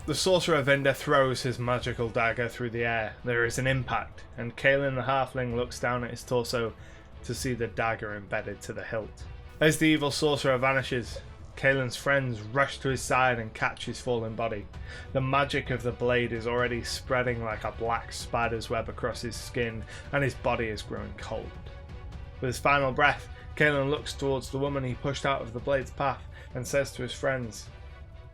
The sorcerer Vinder throws his magical dagger through the air. There is an impact, and Kalen the halfling looks down at his torso to see the dagger embedded to the hilt. As the evil sorcerer vanishes, Kalen's friends rush to his side and catch his fallen body. The magic of the blade is already spreading like a black spider's web across his skin, and his body is growing cold. With his final breath, Kalen looks towards the woman he pushed out of the blade's path and says to his friends,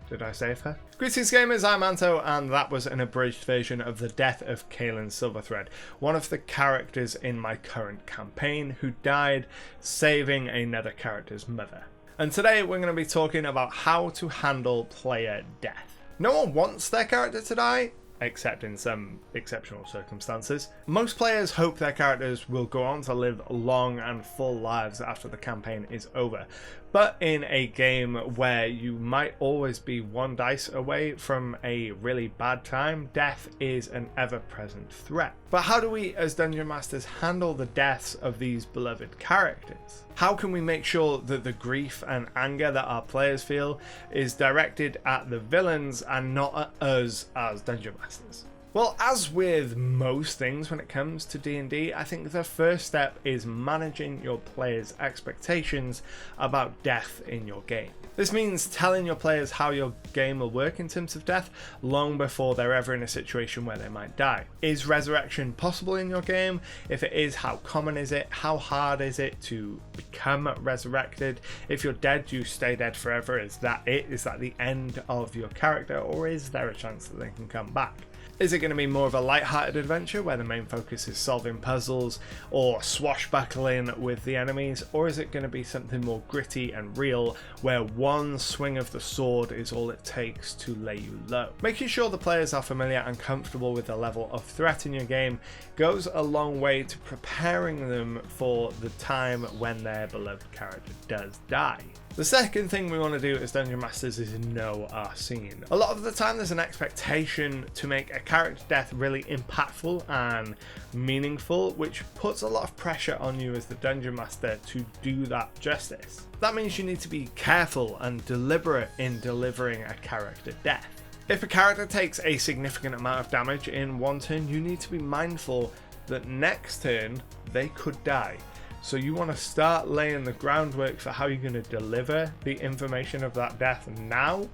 "Did I save her?" Greetings gamers, I'm Anto, and that was an abridged version of the death of Kalen Silverthread, one of the characters in my current campaign who died saving another character's mother. And today we're going to be talking about how to handle player death. No one wants their character to die, except in some exceptional circumstances. Most players hope their characters will go on to live long and full lives after the campaign is over. But in a game where you might always be one dice away from a really bad time, death is an ever-present threat. But how do we as Dungeon Masters handle the deaths of these beloved characters? How can we make sure that the grief and anger that our players feel is directed at the villains and not at us as Dungeon Masters? Well, as with most things when it comes to D&D, I think the first step is managing your players' expectations about death in your game. This means telling your players how your game will work in terms of death long before they're ever in a situation where they might die. Is resurrection possible in your game? If it is, how common is it? How hard is it to become resurrected? If you're dead, do you stay dead forever? Is that it? Is that the end of your character, or is there a chance that they can come back? Is it going to be more of a light-hearted adventure where the main focus is solving puzzles or swashbuckling with the enemies, or is it going to be something more gritty and real where one swing of the sword is all it takes to lay you low? Making sure the players are familiar and comfortable with the level of threat in your game goes a long way to preparing them for the time when their beloved character does die. The second thing we want to do as Dungeon Masters is know our scene. A lot of the time there's an expectation to make a character death really impactful and meaningful, which puts a lot of pressure on you as the Dungeon Master to do that justice. That means you need to be careful and deliberate in delivering a character death. If a character takes a significant amount of damage in one turn, you need to be mindful that next turn they could die. So you want to start laying the groundwork for how you're going to deliver the information of that death now,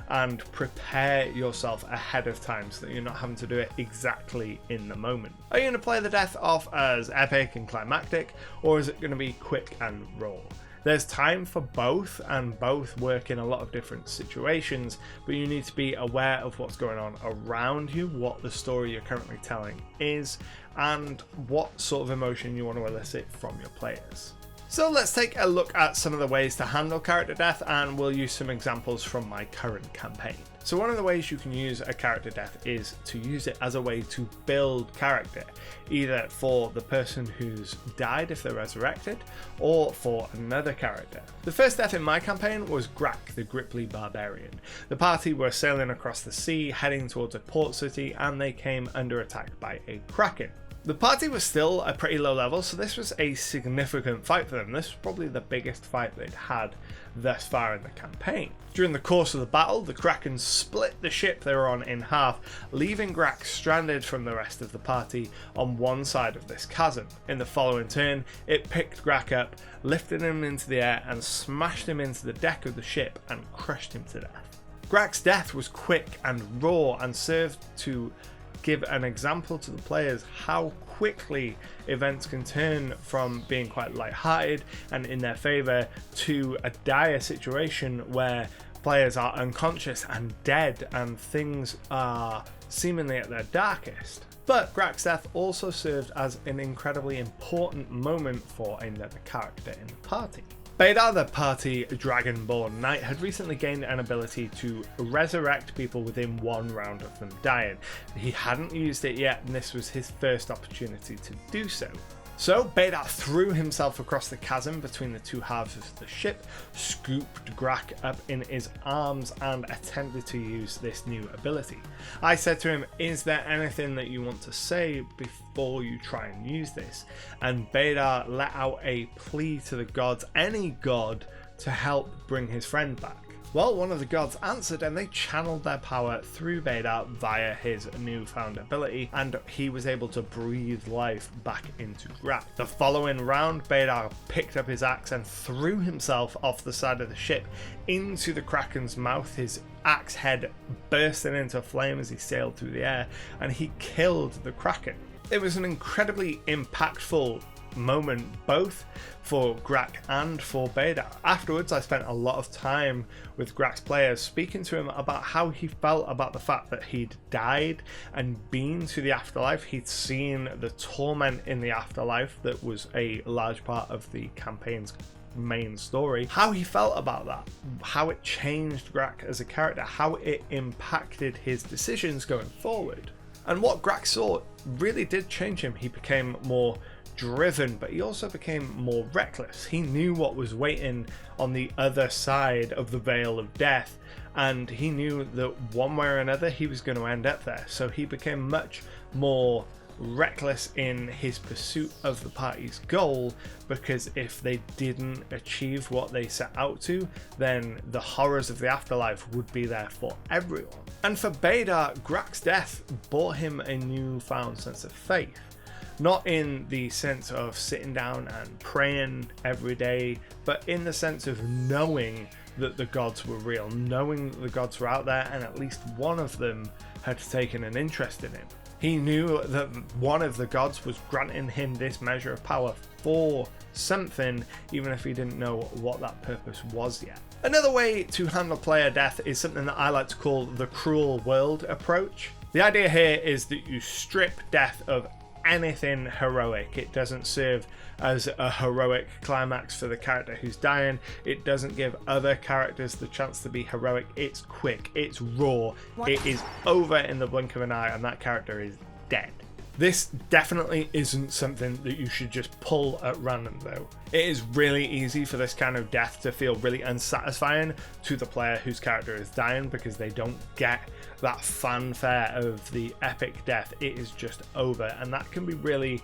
and prepare yourself ahead of time so that you're not having to do it exactly in the moment. Are you going to play the death off as epic and climactic, or is it going to be quick and raw? There's time for both, and both work in a lot of different situations, but you need to be aware of what's going on around you, what the story you're currently telling is, and what sort of emotion you want to elicit from your players. So let's take a look at some of the ways to handle character death, and we'll use some examples from my current campaign. So one of the ways you can use a character death is to use it as a way to build character, either for the person who's died if they're resurrected, or for another character. The first death in my campaign was Grak, the Gripply Barbarian. The party were sailing across the sea, heading towards a port city, and they came under attack by a kraken. The party was still a pretty low level, so this was a significant fight for them. This was probably the biggest fight they'd had thus far in the campaign. During the course of the battle, the Kraken split the ship they were on in half, leaving Grak stranded from the rest of the party on one side of this chasm. In the following turn, it picked Grak up, lifted him into the air, and smashed him into the deck of the ship and crushed him to death. Grak's death was quick and raw and served to give an example to the players how quickly events can turn from being quite light-hearted and in their favour to a dire situation where players are unconscious and dead and things are seemingly at their darkest. But Grak's death also served as an incredibly important moment for another character in the party. Bedar, the party Dragonborn Knight, had recently gained an ability to resurrect people within one round of them dying. He hadn't used it yet, and this was his first opportunity to do so. So Bedar threw himself across the chasm between the two halves of the ship, scooped Grak up in his arms, and attempted to use this new ability. I said to him, "Is there anything that you want to say before you try and use this?" And Bedar let out a plea to the gods, any god, to help bring his friend back. Well, one of the gods answered and they channeled their power through Bedar via his newfound ability, and he was able to breathe life back into Grak. The following round, Bedar picked up his axe and threw himself off the side of the ship into the Kraken's mouth, his axe head bursting into flame as he sailed through the air, and he killed the Kraken. It was an incredibly impactful moment both for Grak and for Bedar. Afterwards, I spent a lot of time with Grak's players speaking to him about how he felt about the fact that he'd died and been to the afterlife. He'd seen the torment in the afterlife that was a large part of the campaign's main story, how he felt about that, how it changed Grak as a character, how it impacted his decisions going forward. And what Grak saw really did change him. He became more driven, but he also became more reckless. He knew what was waiting on the other side of the veil of death, and he knew that one way or another he was going to end up there. So he became much more reckless in his pursuit of the party's goal, because if they didn't achieve what they set out to, then the horrors of the afterlife would be there for everyone. And for Bedar, Grak's death brought him a newfound sense of faith. Not in the sense of sitting down and praying every day, but in the sense of knowing that the gods were real, knowing that the gods were out there, and at least one of them had taken an interest in him. He knew that one of the gods was granting him this measure of power for something, even if he didn't know what that purpose was yet. Another way to handle player death is something that I like to call the cruel world approach. The idea here is that you strip death of anything heroic. It doesn't serve as a heroic climax for the character who's dying. It doesn't give other characters the chance to be heroic. It's quick, it's raw, it is over in the blink of an eye, and that character is dead. This definitely isn't something that you should just pull at random though. It is really easy for this kind of death to feel really unsatisfying to the player whose character is dying, because they don't get that fanfare of the epic death. It is just over, and that can be really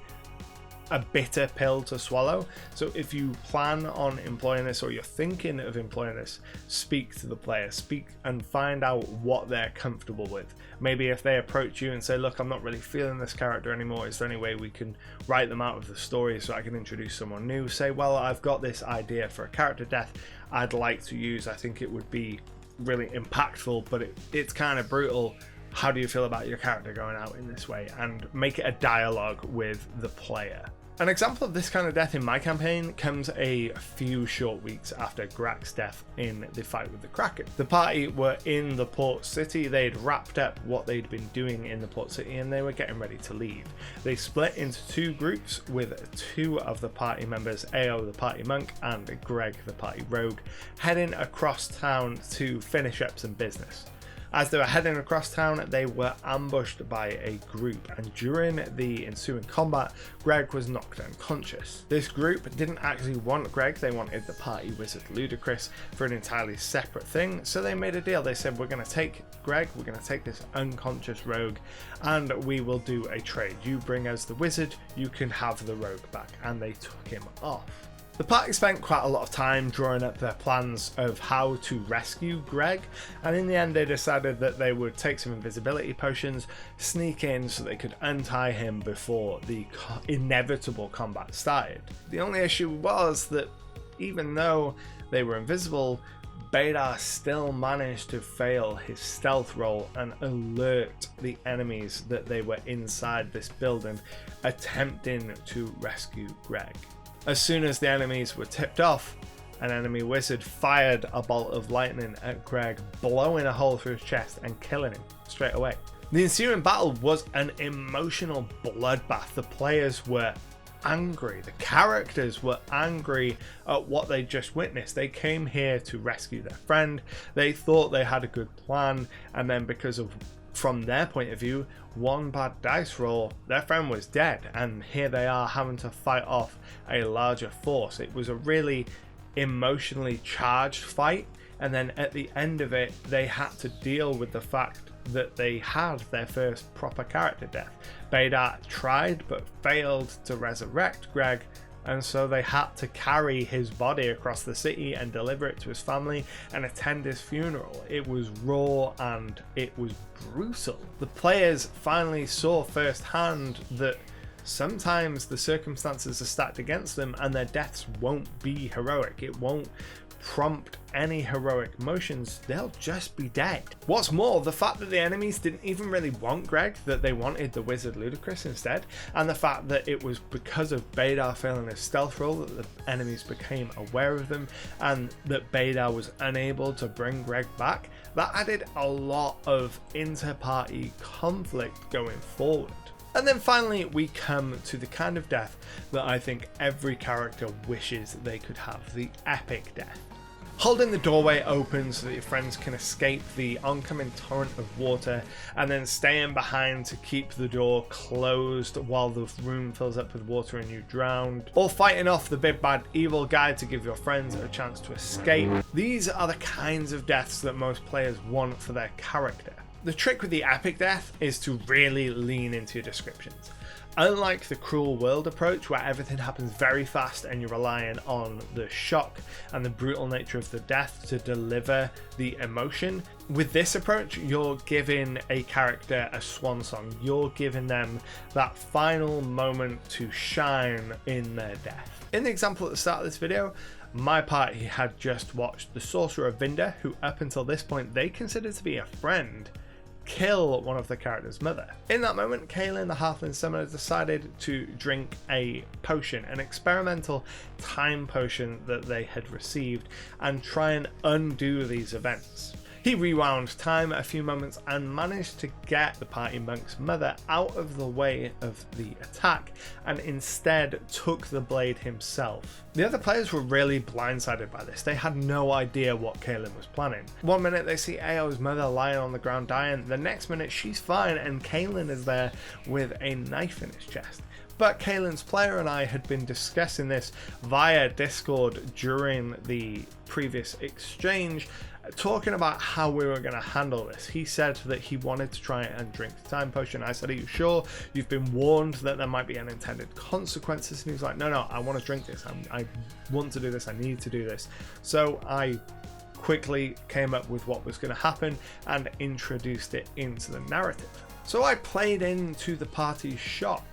a bitter pill to swallow. So if you plan on employing this, or you're thinking of employing this, speak to the player, speak and find out what they're comfortable with. Maybe if they approach you and say, look, I'm not really feeling this character anymore, is there any way we can write them out of the story so I can introduce someone new? Say, well, I've got this idea for a character death I'd like to use. I think it would be really impactful, but it's kind of brutal. How do you feel about your character going out in this way? And make it a dialogue with the player. An example of this kind of death in my campaign comes a few short weeks after Grak's death in the fight with the Kraken. The party were in the port city. They'd wrapped up what they'd been doing in the port city and they were getting ready to leave. They split into two groups, with two of the party members, Ao the party monk and Greg the party rogue, heading across town to finish up some business. As they were heading across town, they were ambushed by a group, and during the ensuing combat, Greg was knocked unconscious. This group didn't actually want Greg, they wanted the party wizard Ludicrous for an entirely separate thing, so they made a deal. They said, we're going to take Greg, we're going to take this unconscious rogue, and we will do a trade. You bring us the wizard, you can have the rogue back, and they took him off. The party spent quite a lot of time drawing up their plans of how to rescue Greg, and in the end they decided that they would take some invisibility potions, sneak in so they could untie him before the inevitable combat started. The only issue was that even though they were invisible, Bedar still managed to fail his stealth roll and alert the enemies that they were inside this building attempting to rescue Greg. As soon as the enemies were tipped off, an enemy wizard fired a bolt of lightning at Greg, blowing a hole through his chest and killing him straight away. The ensuing battle was an emotional bloodbath. The players were angry, the characters were angry at what they just witnessed. They came here to rescue their friend, they thought they had a good plan, and then because of, from their point of view, one bad dice roll, their friend was dead, and here they are having to fight off a larger force. It was a really emotionally charged fight, and then at the end of it they had to deal with the fact that they had their first proper character death. Bedar tried but failed to resurrect Greg, and so they had to carry his body across the city and deliver it to his family and attend his funeral. It was raw and it was brutal. The players finally saw firsthand that sometimes the circumstances are stacked against them and their deaths won't be heroic. It won't prompt any heroic emotions, they'll just be dead. What's more, the fact that the enemies didn't even really want Greg, that they wanted the wizard Ludicrous instead, and the fact that it was because of Baydar failing his stealth roll that the enemies became aware of them, and that Baydar was unable to bring Greg back, that added a lot of inter-party conflict going forward. And then finally we come to the kind of death that I think every character wishes they could have, the epic death. Holding the doorway open so that your friends can escape the oncoming torrent of water, and then staying behind to keep the door closed while the room fills up with water and you drown, or fighting off the big bad evil guy to give your friends a chance to escape. These are the kinds of deaths that most players want for their character. The trick with the epic death is to really lean into your descriptions. Unlike the cruel world approach where everything happens very fast and you're relying on the shock and the brutal nature of the death to deliver the emotion, with this approach you're giving a character a swan song. You're giving them that final moment to shine in their death. In the example at the start of this video, my party had just watched the Sorcerer Vinda, who up until this point they considered to be a friend, kill one of the character's mother. In that moment, Kaelin the Halfling Summoner decided to drink a potion, an experimental time potion that they had received, and try and undo these events. He rewound time a few moments and managed to get the party monk's mother out of the way of the attack, and instead took the blade himself. The other players were really blindsided by this. They had no idea what Kaelin was planning. One minute they see Ao's mother lying on the ground dying, the next minute she's fine and Kaelin is there with a knife in his chest. But Kaelin's player and I had been discussing this via Discord during the previous exchange, talking about how we were going to handle this. He said that he wanted to try and drink the time potion. I said, are you sure? You've been warned that there might be unintended consequences. And he was like, no, I want to drink this. I want to do this. I need to do this. So I quickly came up with what was going to happen and introduced it into the narrative. So I played into the party's shock.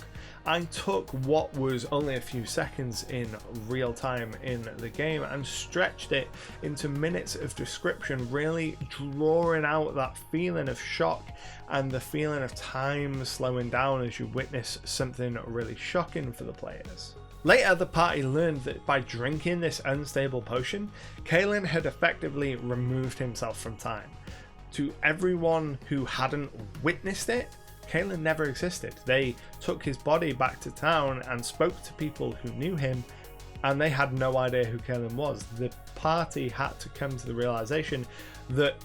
I took what was only a few seconds in real time in the game and stretched it into minutes of description, really drawing out that feeling of shock and the feeling of time slowing down as you witness something really shocking for the players. Later, the party learned that by drinking this unstable potion, Kaelin had effectively removed himself from time. To everyone who hadn't witnessed it, Kaelin never existed. They took his body back to town and spoke to people who knew him, and they had no idea who Kaelin was. The party had to come to the realization that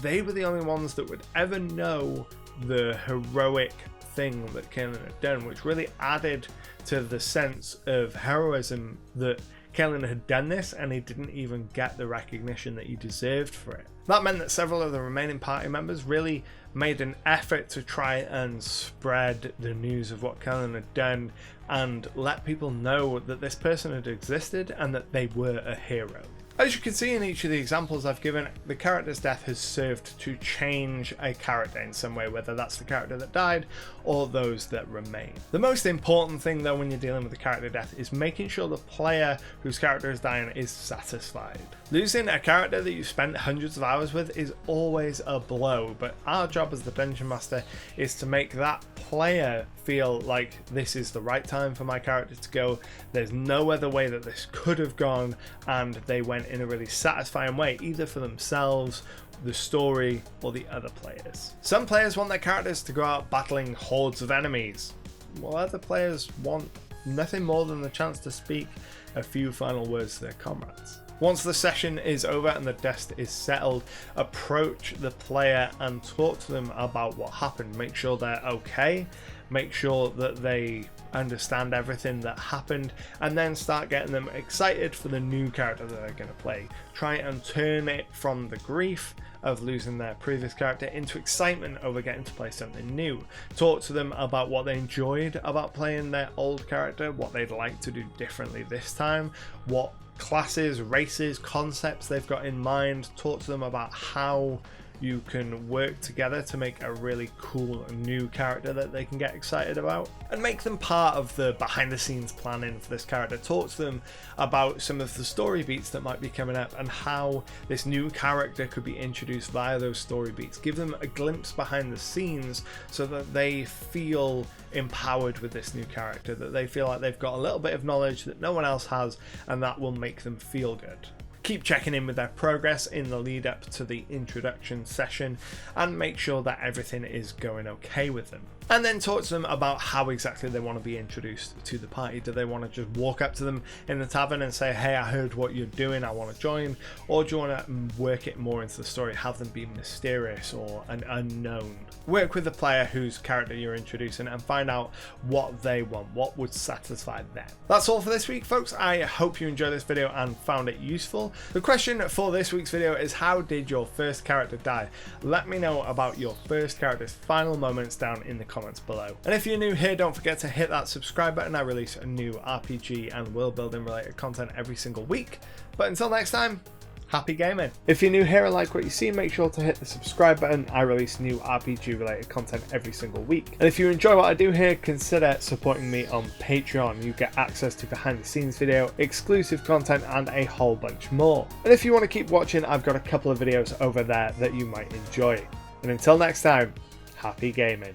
they were the only ones that would ever know the heroic thing that Kaelin had done, which really added to the sense of heroism that Kaelin had done this and he didn't even get the recognition that he deserved for it. That meant that several of the remaining party members really made an effort to try and spread the news of what Kaelin had done and let people know that this person had existed and that they were a hero. As you can see in each of the examples I've given, the character's death has served to change a character in some way, whether that's the character that died or those that remain. The most important thing though when you're dealing with a character death is making sure the player whose character is dying is satisfied. Losing a character that you spent hundreds of hours with is always a blow, but our job as the Dungeon Master is to make that player feel like this is the right time for my character to go, there's no other way that this could have gone, and they went in a really satisfying way, either for themselves, the story, or the other players. Some players want their characters to go out battling hordes of enemies, while other players want nothing more than the chance to speak a few final words to their comrades. Once the session is over and the dust is settled, approach the player and talk to them about what happened. Make sure they're okay, make sure that they understand everything that happened, and then start getting them excited for the new character that they're going to play. Try and turn it from the grief of losing their previous character into excitement over getting to play something new. Talk to them about what they enjoyed about playing their old character, what they'd like to do differently this time, what classes, races, concepts they've got in mind. Talk to them about how you can work together to make a really cool new character that they can get excited about, and make them part of the behind the scenes planning for this character. Talk to them about some of the story beats that might be coming up and how this new character could be introduced via those story beats. Give them a glimpse behind the scenes so that they feel empowered with this new character, that they feel like they've got a little bit of knowledge that no one else has, and that will make them feel good. Keep checking in with their progress in the lead up to the introduction session and make sure that everything is going okay with them. And then talk to them about how exactly they want to be introduced to the party. Do they want to just walk up to them in the tavern and say, hey, I heard what you're doing, I want to join? Or do you want to work it more into the story, have them be mysterious or an unknown? Work with the player whose character you're introducing and find out what they want, what would satisfy them. That's all for this week, folks. I hope you enjoyed this video and found it useful. The question for this week's video is, how did your first character die? Let me know about your first character's final moments down in the comments below. And if you're new here, don't forget to hit that subscribe button. I release a new RPG and world building related content every single week. But until next time, happy gaming. If you're new here and like what you see, make sure to hit the subscribe button. I release new RPG related content every single week. And if you enjoy what I do here, consider supporting me on Patreon. You get access to behind the scenes video, exclusive content, and a whole bunch more. And if you want to keep watching, I've got a couple of videos over there that you might enjoy. And until next time, happy gaming.